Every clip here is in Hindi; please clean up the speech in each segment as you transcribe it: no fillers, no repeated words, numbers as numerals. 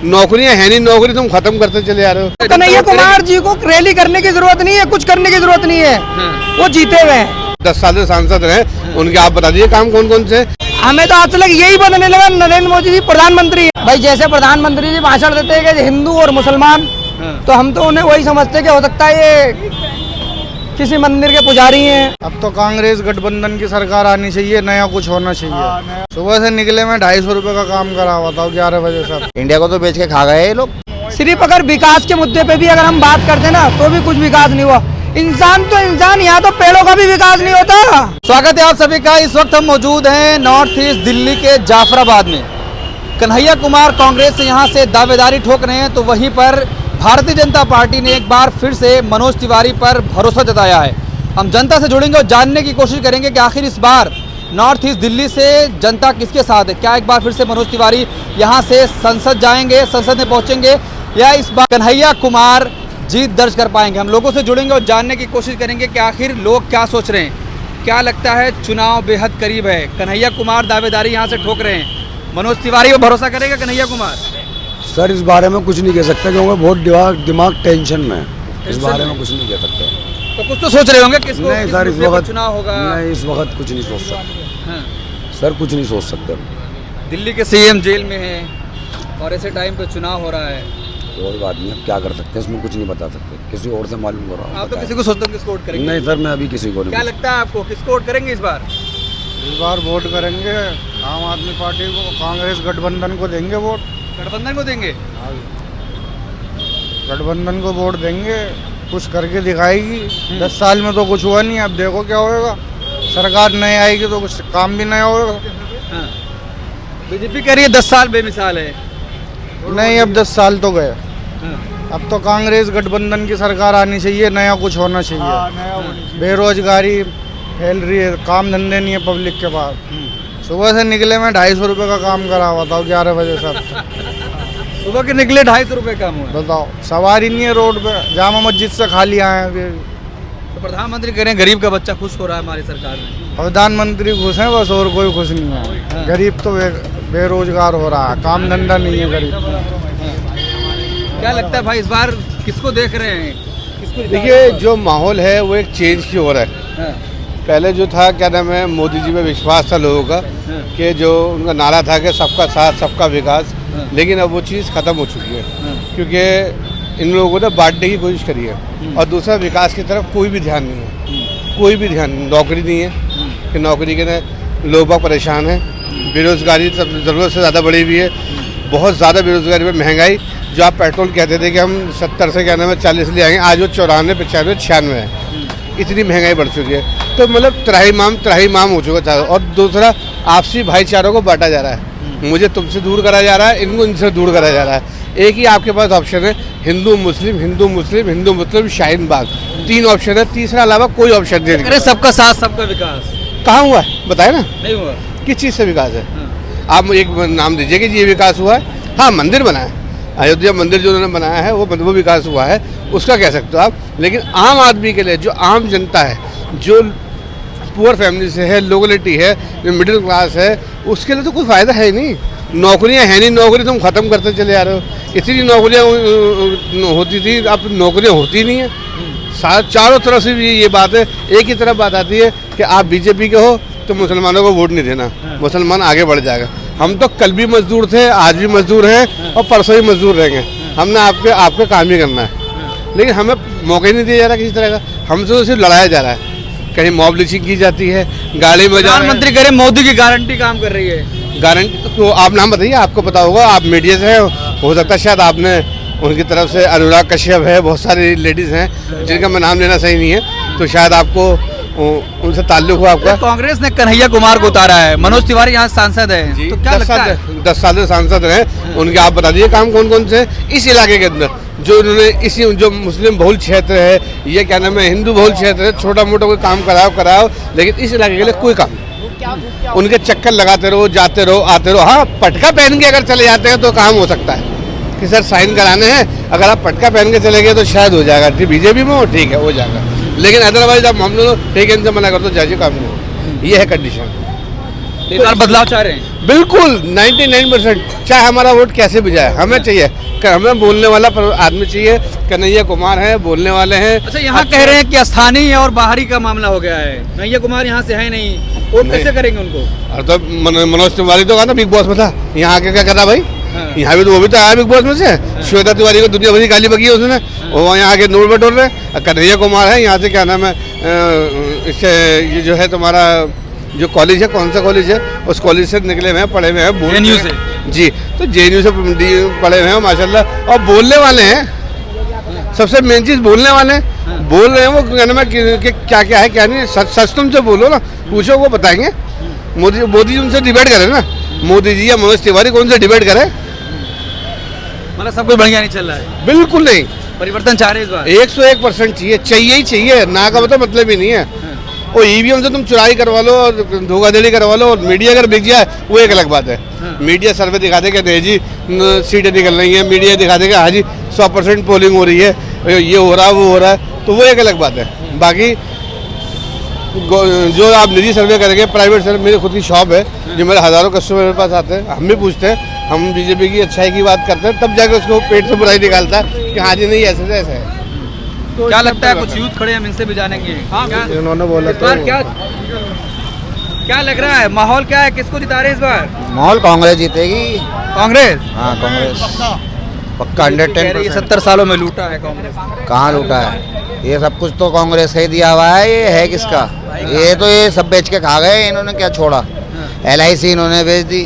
नौकरियां है नहीं, नौकरी तुम खत्म करते चले जा रहे हो। कन्हैया कुमार जी को रैली करने की जरूरत नहीं है, कुछ करने की जरूरत नहीं है, वो जीते हुए हैं। 10 साल से सांसद रहे, उनके आप बता दीजिए काम कौन कौन से। हमें तो आज तक यही बनने लगा नरेंद्र मोदी जी प्रधानमंत्री है। भाई जैसे प्रधानमंत्री जी भाषण देते हैं कि हिंदू और मुसलमान, तो हम तो उन्हें वही समझते कि हो सकता है ये किसी मंदिर के पुजारी हैं। अब तो कांग्रेस गठबंधन की सरकार आनी चाहिए, नया कुछ होना चाहिए। सुबह से निकले मैं 250 रुपए का काम करा हुआ था, 11 बजे से। इंडिया को तो बेच के खा गए ये लोग। सिर्फ अगर विकास के मुद्दे पे भी अगर हम बात करते ना तो भी कुछ विकास नहीं हुआ। इंसान तो इंसान, यहाँ तो पेड़ों का भी विकास नहीं होता। स्वागत है आप सभी का। इस वक्त हम मौजूद हैं नॉर्थ ईस्ट दिल्ली के जाफराबाद में। कन्हैया कुमार कांग्रेस से यहाँ से दावेदारी ठोक रहे हैं, तो वहीं पर भारतीय जनता पार्टी ने एक बार फिर से मनोज तिवारी पर भरोसा जताया है। हम जनता से जुड़ेंगे और जानने की कोशिश करेंगे कि आखिर इस बार नॉर्थ ईस्ट दिल्ली से जनता किसके साथ है। क्या एक बार फिर से मनोज तिवारी यहाँ से संसद जाएंगे, संसद में पहुँचेंगे, या इस बार कन्हैया कुमार जीत दर्ज कर पाएंगे। हम लोगों से जुड़ेंगे और जानने की कोशिश करेंगे कि आखिर लोग क्या सोच रहे हैं। क्या लगता है चुनाव बेहद करीब है, कन्हैया कुमार दावेदारी यहाँ से ठोक रहे हैं, मनोज तिवारी पर भरोसा करेगा कन्हैया कुमार? सर इस बारे में कुछ नहीं कह सकते क्योंकि बहुत दिमाग टेंशन में है। इस बारे में कुछ नहीं कह सकते। तो कुछ तो सोच रहे होंगे किसको? नहीं सर, इस वक्त चुनाव होगा। नहीं, इस वक्त कुछ नहीं सोच सकते। सर कुछ नहीं सोच सकते। दिल्ली के सीएम जेल में है और ऐसे टाइम पे चुनाव हो रहा है। कोई बात नहीं, अब क्या कर सकते हैं इसमें कुछ नहीं बता सकते। किसी और से मालूम करो। आप तो किसी को सोचते हो किसको वोट करेंगे? नहीं सर, मैं अभी किसी को नहीं। क्या लगता है आपको किसको वोट करेंगे इस बार? इस बार वोट करेंगे आम आदमी पार्टी को, कांग्रेस गठबंधन को देंगे वोट। गठबंधन को देंगे? गठबंधन को वोट देंगे, कुछ करके दिखाएगी। 10 साल में तो कुछ हुआ नहीं, अब देखो क्या होएगा। सरकार नहीं आएगी तो कुछ काम भी नहीं होगा। बीजेपी कह रही है 10 साल बेमिसाल है। नहीं, अब 10 साल तो गए। अब तो कांग्रेस गठबंधन की सरकार आनी चाहिए, नया कुछ होना चाहिए। बेरोजगारी फैल रही है, काम धंधे नहीं है पब्लिक के पास। सुबह से निकले मैं 250 रुपए का काम करा हुआ था, 11 बजे से। सुबह के निकले 250 रुपए काम हुआ। बताओ, सवारी नहीं है रोड पे। जामा मस्जिद से खाली आए हैं। तो प्रधानमंत्री कह रहे हैं गरीब का बच्चा खुश हो रहा है हमारी सरकार में। प्रधानमंत्री खुश हैं बस, और कोई खुश नहीं है। गरीब तो बेरोजगार हो रहा है, काम धंधा नहीं है गरीब। क्या लगता है भाई इस बार किसको देख रहे हैं, किसको? देखिए जो माहौल है वो एक चेंज की ओर है। पहले जो था क्या नाम है, मोदी जी में विश्वास था लोगों का कि जो उनका नारा था कि सबका साथ सबका विकास, लेकिन अब वो चीज़ ख़त्म हो चुकी है क्योंकि इन लोगों ने बांटने की कोशिश करी है। और दूसरा, विकास की तरफ कोई भी ध्यान नहीं है, कोई भी ध्यान नहीं। नौकरी नहीं है कि नौकरी के लोग बहुत परेशान हैं। बेरोज़गारी ज़रूरत से ज़्यादा बढ़ी हुई है, बहुत ज़्यादा बेरोज़गारी में। महंगाई, जो आप पेट्रोल कहते थे कि हम 70 से क्या नाम है 40 ले आएंगे, आज वो 94, 95, 96 है। इतनी महंगाई बढ़ चुकी है। तो मतलब त्राही माम हो चुका था। और दूसरा, आपसी भाईचारों को बांटा जा रहा है। मुझे तुमसे दूर करा जा रहा है, इनको इनसे दूर करा जा रहा है। एक ही आपके पास ऑप्शन है, हिंदू मुस्लिम, हिंदू मुस्लिम, हिंदू मुस्लिम, शाहीन बाग। 3 ऑप्शन है, तीसरा अलावा कोई ऑप्शन नहीं। अरे सबका साथ सबका विकास कहाँ हुआ है बताए ना? नहीं हुआ। किस चीज़ से विकास है? आप एक नाम दीजिए कि ये विकास हुआ है। हाँ, मंदिर बना है, अयोध्या मंदिर जो उन्होंने बनाया है वो विकास हुआ है, उसका कह सकते हो आप। लेकिन आम आदमी के लिए, जो आम जनता है, जो पुअर फैमिली से है, लोकलिटी है, जो मिडिल क्लास है, उसके लिए तो कोई फ़ायदा है ही नहीं। नौकरियां है नहीं, नौकरी तुम ख़त्म करते चले जा रहे हो। इतनी नौकरियां होती थी, अब नौकरियां होती नहीं है। चारों तरफ से भी ये बात है। एक ही तरफ बात आती है कि आप बीजेपी के हो तो मुसलमानों को वोट नहीं देना, मुसलमान आगे बढ़ जाएगा। हम तो कल भी मजदूर थे, आज भी मजदूर हैं और परसों ही मजदूर रहेंगे। हमने आपके काम ही करना है, लेकिन हमें मौका ही नहीं दिया जा रहा किसी तरह का। हमसे तो सिर्फ लड़ाया जा रहा है। कहीं मॉब लिंचिंग की जाती है, गाड़ी में प्रधानमंत्री कह रहे हैं मोदी की गारंटी काम कर रही है। गारंटी तो आप नाम बताइए, आपको पता होगा, आप मीडिया से हो सकता है शायद आपने उनकी तरफ से, अनुराग कश्यप है, बहुत सारी लेडीज़ हैं जिनका मैं नाम लेना सही नहीं है, तो शायद आपको उनसे ताल्लुक हुआ आपका। कांग्रेस ने कन्हैया कुमार को उतारा है, मनोज तिवारी यहाँ सांसद है, तो क्या लगता है? 10 साल से सांसद रहे, उनके आप बता दीजिए काम कौन कौन से इस इलाके के अंदर, जो उन्होंने इसी जो मुस्लिम बहुल क्षेत्र है, ये क्या नाम है हिंदू बहुल क्षेत्र है, छोटा मोटा कोई काम कराओ, लेकिन इस इलाके के लिए कोई काम नहीं। उनके चक्कर लगाते रहो, जाते रहो, आते रहो। हाँ, पटका पहन के अगर चले जाते हैं तो काम हो सकता है कि सर साइन कराने हैं, अगर आप पटका पहन के चले गए तो शायद हो जाएगा। बीजेपी में हो, ठीक है, हो जाएगा। लेकिन अदरवाइज आप हम लोग ठीक है इनसे मना कर दो, जाइए काम नहीं हो। ये है कंडीशन। इस बार बदलाव चाह रहे हैं? बिल्कुल 99%, चाहे हमारा वोट कैसे भी जाए, हमें चाहिए हमें बोलने वाला आदमी चाहिए। कन्हैया कुमार है, बोलने वाले हैं। अच्छा, यहाँ कह रहे हैं कि स्थानीय और बाहरी का मामला हो गया है, कन्हैया कुमार यहाँ से है नहीं, वोट कैसे करेंगे उनको? और तो मनोज तिवारी तो कहा ना बिग बॉस में था, यहाँ आके क्या करा भाई? हाँ। यहाँ भी तो वो भी तो आया बिग बॉस में से। श्वेता तिवारी को दुनिया भरी गाली बकी है उसने, वो यहाँ आके नोट बटोर रहे। कन्हैया कुमार है यहाँ से, क्या नाम है, इससे ये जो है तुम्हारा जो कॉलेज है, कौन सा कॉलेज है, उस कॉलेज से निकले हुए हैं, पढ़े हुए हैं, JNU से। जी, तो JNU से पढ़े हुए हैं माशाल्लाह, और बोलने वाले हैं। सबसे मेन चीज़ बोलने वाले हैं, बोल रहे हैं वो, क्या नाम है कि क्या क्या है क्या नहीं। सच तुम से बोलो ना, पूछो वो बताएंगे। मोदी जी उनसे डिबेट करें ना, मोदी जी या मनोज तिवारी कौन से डिबेट करें? मतलब सब कुछ बढ़िया नहीं चल रहा है? बिल्कुल नहीं। परिवर्तन चाह रहे हैं इस बार? 101% चाहिए ही चाहिए, ना का मतलब ही नहीं है। और EVM से तुम चुराई करवा लो और धोखाधड़ी करवा लो, और मीडिया अगर बिक जाए वो एक अलग बात है। मीडिया सर्वे दिखा देगा नहीं जी सीटें निकल रही हैं, मीडिया दिखा देगा हाँ जी 100% पोलिंग हो रही है, ये हो रहा है वो हो रहा है, तो वो एक अलग बात है। बाकी जो आप निजी सर्वे करेंगे, प्राइवेट सर्वे, मेरी खुद की शॉप है, जो मेरे हज़ारों कस्टमर मेरे पास आते हैं, हम भी पूछते हैं, हम बीजेपी की अच्छाई की बात करते हैं, तब जाकर उसको पेट से बुराई निकालता है कि हाँ जी नहीं ऐसे से ऐसा है। तो क्या लगता है, कुछ यूथ खड़े हैं, हम इनसे भी जानेंगे। इन्होंने बोला इस बार क्या लग रहा है, माहौल क्या है, किसको जिता रहे हैं इस बार? माहौल कांग्रेस जीतेगी। कांग्रेस? हाँ कांग्रेस पक्का 110%। 70 सालों में लूटा है कांग्रेस। कहाँ लूटा है? ये सब कुछ तो कांग्रेस ही दिया हुआ है। ये है किसका? ये तो ये सब बेच के खा गए, इन्होंने क्या छोड़ा? LIC इन्होंने बेच दी,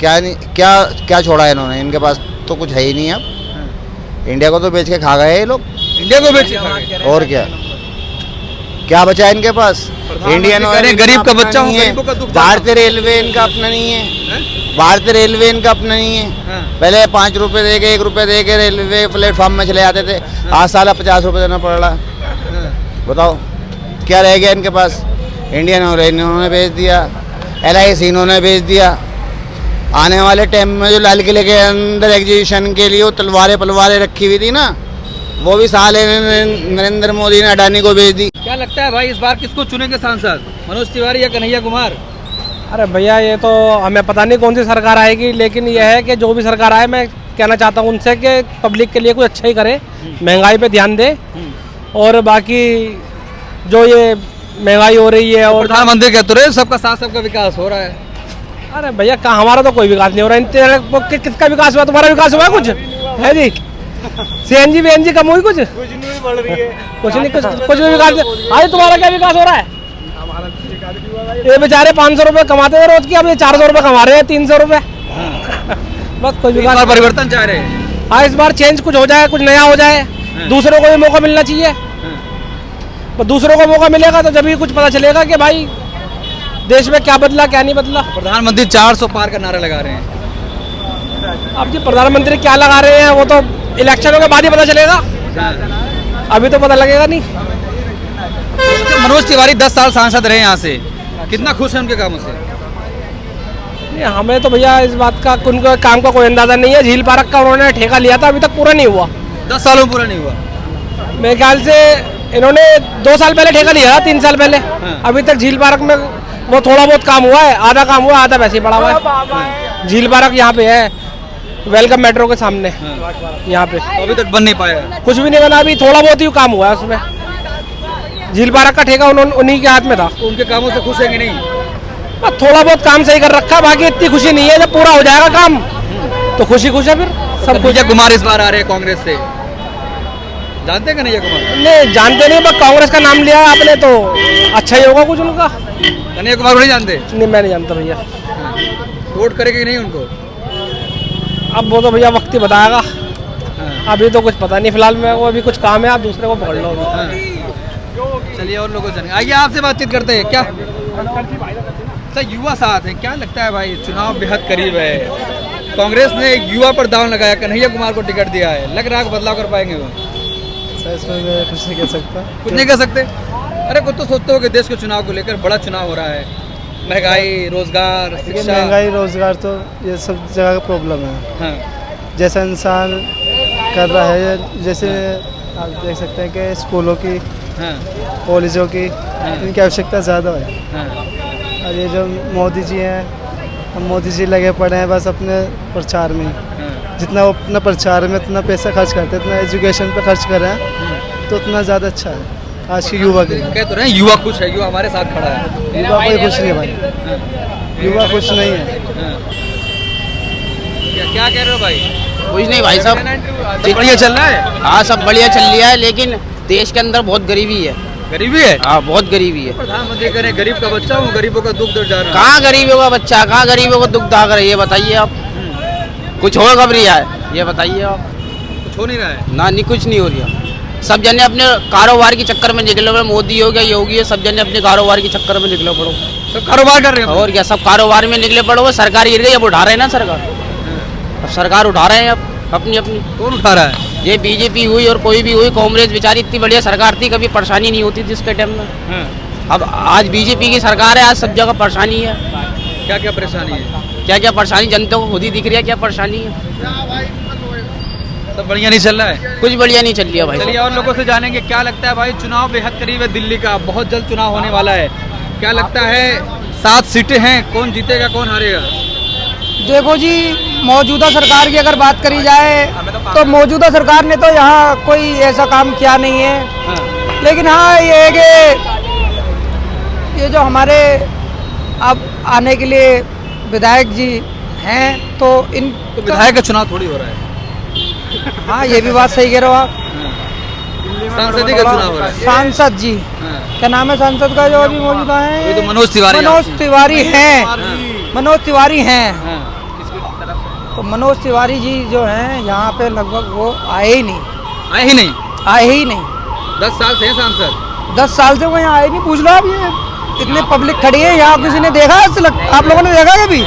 क्या नहीं क्या क्या छोड़ा है इन्होंने? इनके पास तो कुछ है ही नहीं। अब इंडिया को तो बेच के खा गए ये लोग। इंडिया को बेच के खा गए? और क्या क्या बचा है इनके पास? इंडियन ऑयल गरीब का बच्चा नहीं है, भारतीय रेलवे इनका अपना नहीं है, भारतीय रेलवे इनका अपना नहीं है। पहले 5 रुपए दे के 1 रुपए दे के रेलवे प्लेटफॉर्म में चले जाते थे, आज साला 50 रुपए देना पड़ रहा है। बताओ क्या रह गया इनके पास? इंडियन ऑयल इन्होंने बेच दिया, LIC इन्होंने बेच दिया। आने वाले टाइम में जो लाल किले के अंदर एग्जीबिशन के लिए वो तलवारें रखी हुई थी ना, वो भी साले नरेंद्र मोदी ने अडानी को भेज दी। क्या लगता है भाई, इस बार किसको चुनेंगे सांसद, मनोज तिवारी या कन्हैया कुमार? अरे भैया ये तो हमें पता नहीं कौन सी सरकार आएगी, लेकिन यह है कि जो भी सरकार आए, मैं कहना चाहता हूँ उनसे कि पब्लिक के लिए कुछ अच्छा ही करे, महंगाई पे ध्यान दे, और बाकी जो ये महंगाई हो रही है और प्रधानमंत्री कहते रहे सबका साथ सबका विकास हो रहा है। अरे भैया कहाँ, हमारा तो कोई विकास नहीं हो रहा है। किसका विकास हुआ? तुम्हारा विकास हुआ है कुछ? है जी? CNG VNG कम हुई? कुछ नहीं बढ़ रही है, कुछ नहीं, कुछ भी विकास नहीं। आज तुम्हारा क्या विकास हो रहा है? ये बेचारे 500 रुपए कमाते थे रोज की, अब ये 400 रुपए कमा रहे हैं, 300 रुपए। बस कोई विकास, परिवर्तन चाह रहे हैं। हाँ, इस बार चेंज कुछ हो जाए, कुछ नया हो जाए, दूसरों को भी मौका मिलना चाहिए। तो दूसरों को मौका मिलेगा तो जब भी कुछ पता चलेगा कि भाई देश में क्या बदला क्या नहीं बदला। प्रधानमंत्री 400 पार का नारा लगा रहे हैं। अब जी प्रधानमंत्री क्या लगा रहे हैं वो तो इलेक्शनों के बाद ही पता चलेगा, अभी तो पता लगेगा नहीं। मनोज तिवारी 10 साल सांसद रहे यहाँ से, कितना खुश है उनके कामों से? नहीं, हमें तो भैया इस बात का उनके काम का कोई अंदाजा नहीं है। झील पार्क का उन्होंने ठेका लिया था, अभी तक पूरा नहीं हुआ। 10 सालों में पूरा नहीं हुआ? मेरे ख्याल से इन्होंने 2 साल पहले ठेका लिया था, 3 साल पहले। अभी तक झील पार्क में वो थोड़ा बहुत काम हुआ है, आधा काम हुआ, आधा वैसे ही पड़ा हुआ है। झील पार्क यहाँ पे है, वेलकम मेट्रो के सामने, यहाँ पे तो अभी तक बन नहीं पाया, कुछ भी नहीं बना, अभी थोड़ा बहुत ही काम हुआ है उसमें। झील पार्क का ठेका उन्हीं के हाथ में था। उनके कामों से खुश है कि नहीं? बस थोड़ा बहुत काम सही कर रखा, बाकी इतनी खुशी नहीं है। जब पूरा हो जाएगा काम तो खुशी है फिर सब। कन्हैया कुमार इस बार आ रहे हैं कांग्रेस से, जानते हैं कन्हैया कुमार? नहीं जानते नहीं, बस कांग्रेस का नाम लिया आपने तो अच्छा ही होगा कुछ उनका। कन्हैया कुमार को नहीं जानते? नहीं, मैं नहीं जानता भैया। वोट करेंगे कि नहीं उनको? अब वो तो भैया वक्त ही बताएगा, अभी तो कुछ पता नहीं। फिलहाल मैं वो अभी कुछ काम है, आप दूसरे को पकड़ लो। चलिए और लोगों से आइए आपसे बातचीत करते हैं। क्या सर युवा साथ हैं, क्या लगता है भाई, चुनाव बेहद करीब है, कांग्रेस ने युवा पर दांव लगाया, कन्हैया कुमार को टिकट दिया है, लग रहा है बदलाव कर पाएंगे वो? सर इसमें मैं कुछ नहीं कह सकता। कुछ नहीं कह सकते? अरे कुछ तो सोचते हो कि देश के चुनाव को लेकर बड़ा चुनाव हो रहा है, महंगाई, रोजगार, शिक्षा। महंगाई, रोजगार तो ये सब जगह का प्रॉब्लम है। हाँ। जैसा इंसान कर रहा है, जैसे आप देख सकते हैं कि स्कूलों की, हाँ। कॉलेजों की, इनकी आवश्यकता ज़्यादा है। हाँ। और ये जो मोदी जी हैं, हम मोदी जी लगे पड़े हैं बस अपने प्रचार में। जितना वो अपना प्रचार में इतना पैसा खर्च करते हैं, इतना एजुकेशन पे खर्च कर रहे हैं, तो उतना ज़्यादा अच्छा है आज के युवा के लिए। कह तो रहे हैं युवा खुश है, युवा हमारे साथ खड़ा है। युवा कोई खुश नहीं भाई, युवा खुश नहीं है। क्या कह रहे हो भाई? कुछ नहीं भाई साहब, सब बढ़िया चल रहा है? हाँ सब बढ़िया चल रहा है, लेकिन देश के अंदर बहुत गरीबी है। गरीबी है? हाँ बहुत गरीबी है। प्रधानमंत्री कह रहे हैं गरीब का बच्चा हूँ, गरीबों का दुख दर्द जा रहा है। कहाँ गरीबों का बच्चा, कहाँ गरीबों को दुख दाग रही है, बताइए आप। कुछ हो खबर है, ये बताइए आप। कुछ हो नहीं रहा है ना, नहीं कुछ नहीं हो रहा। सब जने अपने कारोबार के चक्कर में निकले पड़ो, मोदी हो गया, योगी है, सब जने अपने कारोबार के चक्कर में निकले पड़ो। सब कारोबार कर रहे हैं और क्या, सब कारोबार में निकले पड़ो। सरकार गिर गई, अब उठा रहे हैं ना सरकार, अब सरकार उठा रहे हैं अब अपनी अपनी। कौन उठा रहा है? ये बीजेपी हुई और कोई भी हुई, कांग्रेस बेचारी इतनी बढ़िया सरकार थी, कभी परेशानी नहीं होती थी इसके टाइम में। अब आज बीजेपी की सरकार है, आज सब जगह परेशानी है। क्या क्या परेशानी है? क्या क्या परेशानी जनता को खुद ही दिख रही है, क्या परेशानी है। सब बढ़िया नहीं चल रहा है? कुछ बढ़िया नहीं चल रही है भाई। चलिए और लोगों से जानेंगे क्या लगता है भाई। चुनाव बेहद करीब है दिल्ली का, बहुत जल्द चुनाव होने वाला है। क्या लगता है 7 सीटें हैं, कौन जीतेगा कौन हारेगा? देखो जी, मौजूदा सरकार की अगर बात करी जाए तो मौजूदा सरकार ने तो यहाँ कोई ऐसा काम किया नहीं है। लेकिन हाँ ये है कि ये जो हमारे अब आने के लिए विधायक जी हैं तो इन तो विधायक का चुनाव थोड़ी हो रहा है। हाँ ये भी बात सही कह रहे हो आप। सांसद जी का चुनाव हो रहा है। सांसद जी, क्या नाम है सांसद का जो अभी मौजूदा है? ये तो मनोज तिवारी। मनोज तिवारी हैं, मनोज तिवारी हैं। तो मनोज तिवारी जी जो हैं यहाँ पे लगभग वो आए ही नहीं। आए ही नहीं? आए ही नहीं। 10 साल से हैं सांसद? 10 साल से वो यहाँ आए नहीं। पूछ लो आप, ये इतनी पब्लिक खड़ी है यहाँ, किसी ने देखा है? आप लोगों ने देखा कभी?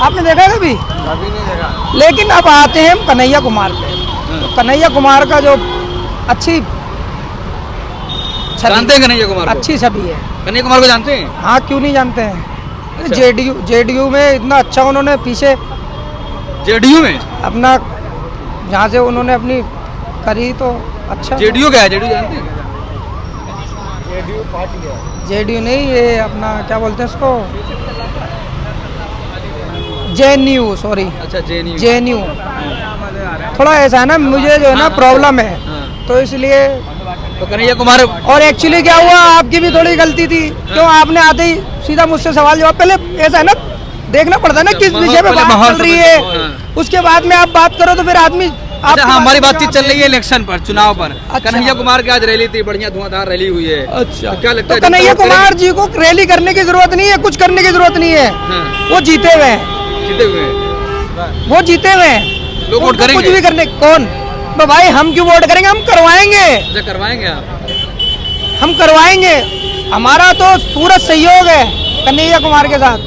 आपने देखा है कभी? अभी नहीं देखा। लेकिन अब आते हैं हम कन्हैया कुमार पे। तो कन्हैया कुमार का जो अच्छी जानते हैं कन्हैया कुमार को? अच्छी छवि है। कन्हैया कुमार को जानते हैं? हाँ क्यों नहीं जानते हैं। अच्छा। जेडीयू में इतना अच्छा उन्होंने पीछे जेडीयू में अपना जहाँ से उन्होंने अपनी करी तो अच्छा। जेडीयू क्या है? जेडीयू जानते हैं? जेडीयू नहीं, ये अपना क्या बोलते हैं इसको, जेएनयू, सॉरी। अच्छा जेएनयू। जेएनयू थोड़ा ऐसा है ना, मुझे जो है ना प्रॉब्लम है, तो इसलिए। तो कन्हैया कुमार और एक्चुअली क्या हुआ, आपकी भी थोड़ी गलती थी। क्यों आपने आते ही सीधा मुझसे सवाल जवाब, पहले ऐसा है ना देखना पड़ता है ना किस विषय पे बात चल रही है, उसके बाद में आप बात करो तो फिर आदमी। अच्छा हाँ, हमारी बातचीत चल रही है इलेक्शन पर, चुनाव पर। कन्हैया कुमार की आज रैली थी, बढ़िया धुआंधार रैली हुई है। अच्छा तो क्या लगता है? कन्हैया कुमार जी को रैली करने की जरूरत नहीं है, कुछ करने की जरूरत नहीं है। वो जीते हुए हैं, जीते हुए हैं। वो जीते हुए हैं। लोग वोट करेंगे? कुछ भी करने कौन भाई, हम क्यों वोट करेंगे? हम करवाएंगे। अच्छा करवाएंगे आप? हम करवाएंगे, हमारा तो पूरा सहयोग है कन्हैया कुमार के साथ।